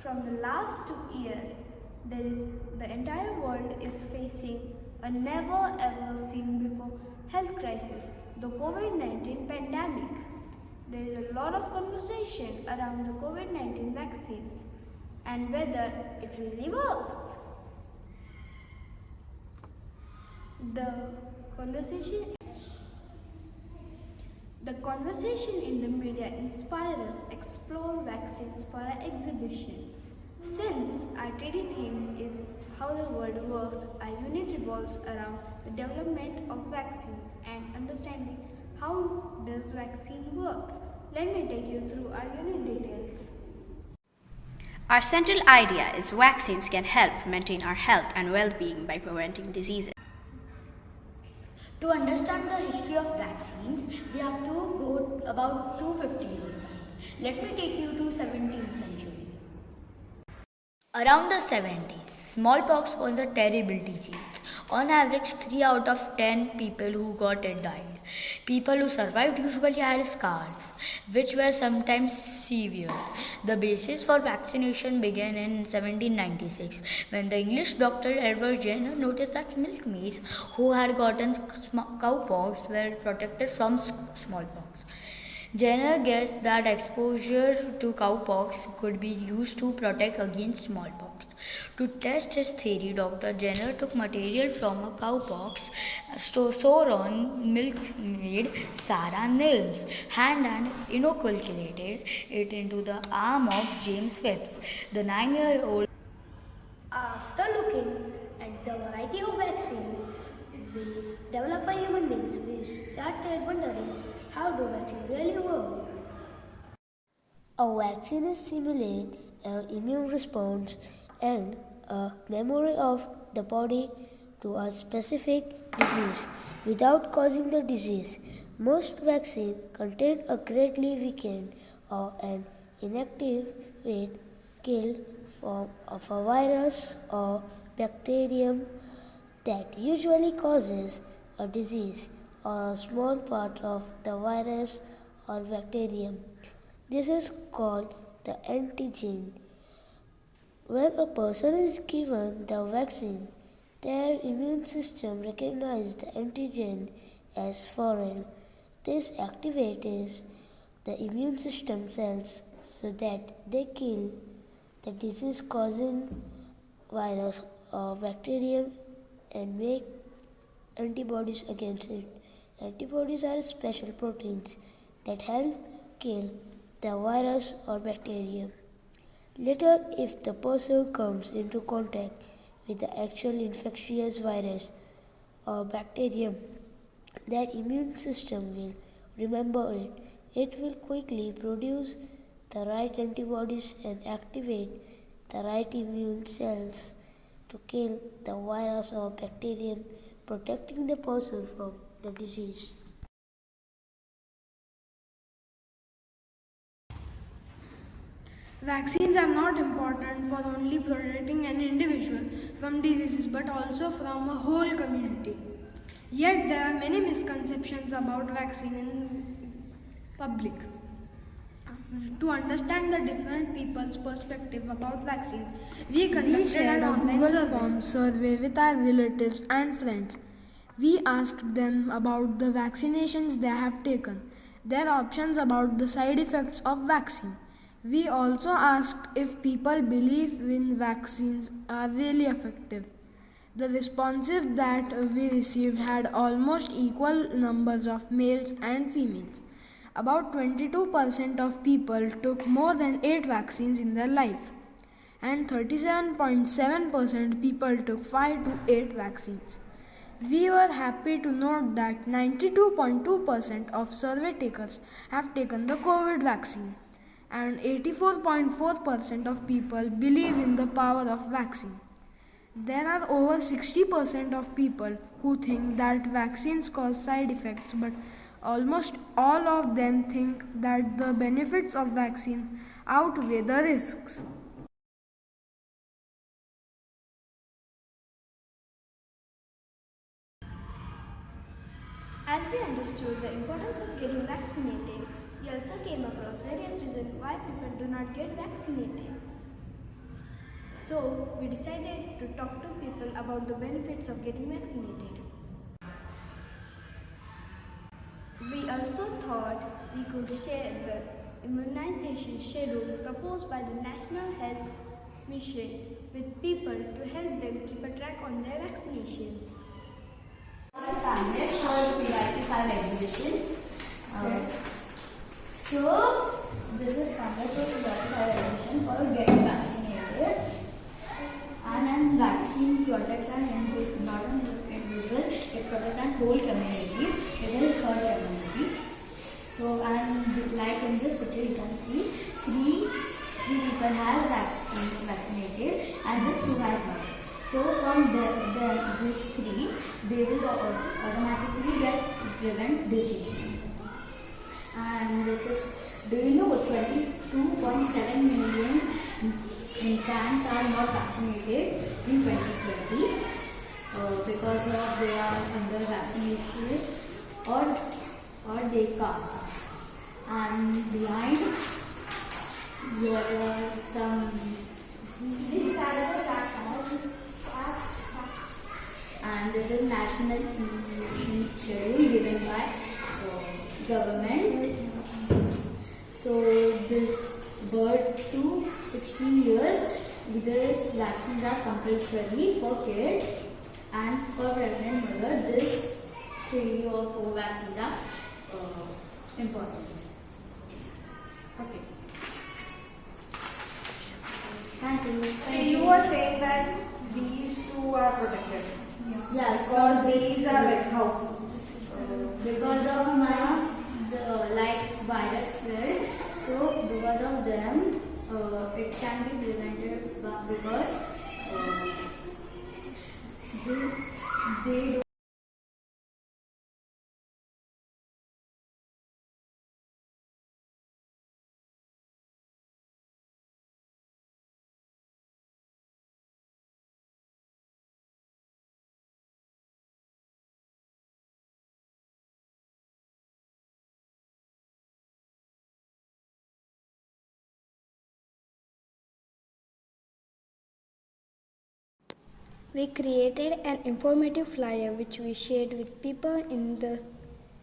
From the last 2 years, the entire world is facing a never ever seen before health crisis, the COVID-19 pandemic. There is a lot of conversation around the COVID-19 vaccines and whether it really works. The conversation in the media inspires us to explore vaccines for our exhibition. Since our TD theme is how the world works, our unit revolves around the development of vaccine and understanding how does vaccine work. Let me take you through our unit details. Our central idea is vaccines can help maintain our health and well-being by preventing diseases. To understand the history of vaccines, we have to go about 250 years back. Let me take you to 17th century. Around the 70s, smallpox was a terrible disease. On average, 3 out of 10 people who got it died. People who survived usually had scars, which were sometimes severe. The basis for vaccination began in 1796, when the English doctor Edward Jenner noticed that milkmaids who had gotten cowpox were protected from smallpox. Jenner guessed that exposure to cowpox could be used to protect against smallpox. To test his theory, Dr. Jenner took material from a cowpox sore on milkmaid Sarah Nilms' hand and inoculated it into the arm of James Phipps, the 9-year-old. After looking at the variety of vaccines we developed by human beings, we started wondering, how do vaccines really work? A vaccine simulates an immune response and a memory of the body to a specific disease without causing the disease. Most vaccines contain a greatly weakened or an inactivated kill form of a virus or bacterium that usually causes a disease or a small part of the virus or bacterium. This is called the antigen. When a person is given the vaccine, their immune system recognizes the antigen as foreign. This activates the immune system cells so that they kill the disease-causing virus or bacterium and make antibodies against it. Antibodies are special proteins that help kill the virus or bacterium. Later, if the person comes into contact with the actual infectious virus or bacterium, their immune system will remember it. It will quickly produce the right antibodies and activate the right immune cells to kill the virus or bacterium, protecting the person from the disease. Vaccines are not important for only protecting an individual from diseases but also from a whole community. Yet there are many misconceptions about vaccine in public. To understand the different people's perspective about vaccine, we shared a Google form survey with our relatives and friends. We asked them about the vaccinations they have taken, their options about the side effects of vaccine. We also asked if people believe in vaccines are really effective. The responses that we received had almost equal numbers of males and females. About 22% of people took more than 8 vaccines in their life, and 37.7% people took 5 to 8 vaccines. We were happy to note that 92.2% of survey takers have taken the COVID vaccine, and 84.4% of people believe in the power of vaccine. There are over 60% of people who think that vaccines cause side effects, but almost all of them think that the benefits of vaccine outweigh the risks. As we understood the importance of getting vaccinated, we also came across various reasons why people do not get vaccinated. So we decided to talk to people about the benefits of getting vaccinated. We also thought we could share the immunization schedule proposed by the National Health Mission with people to help them keep a track on their vaccinations. Pamphlet for PYP 5 exhibition. So this is pamphlet for PYP 5 exhibition for getting vaccinated. And then vaccine protects and not only individual, it protects and whole community. It is herd immunity. So and like in this picture you can see three people has vaccinated and this two has one. So from these three, they will automatically get prevent disease. And this is, do you know 22.7 million infants are not vaccinated in 2020 because of they are under vaccination or they can't. And behind there are some and this is national immunization schedule given by government. So this birth to 16 years, these vaccines are compulsory for kids, and for pregnant mother, this 3 or 4 vaccines are important. Okay. Thank you. You were saying that these two are protected. Yes, Because these are like how? because of the like virus spread, so because of them, it can be prevented because they don't. We created an informative flyer which we shared with people in the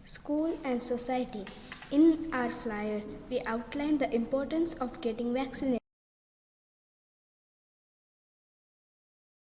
school and society. In our flyer, we outlined the importance of getting vaccinated.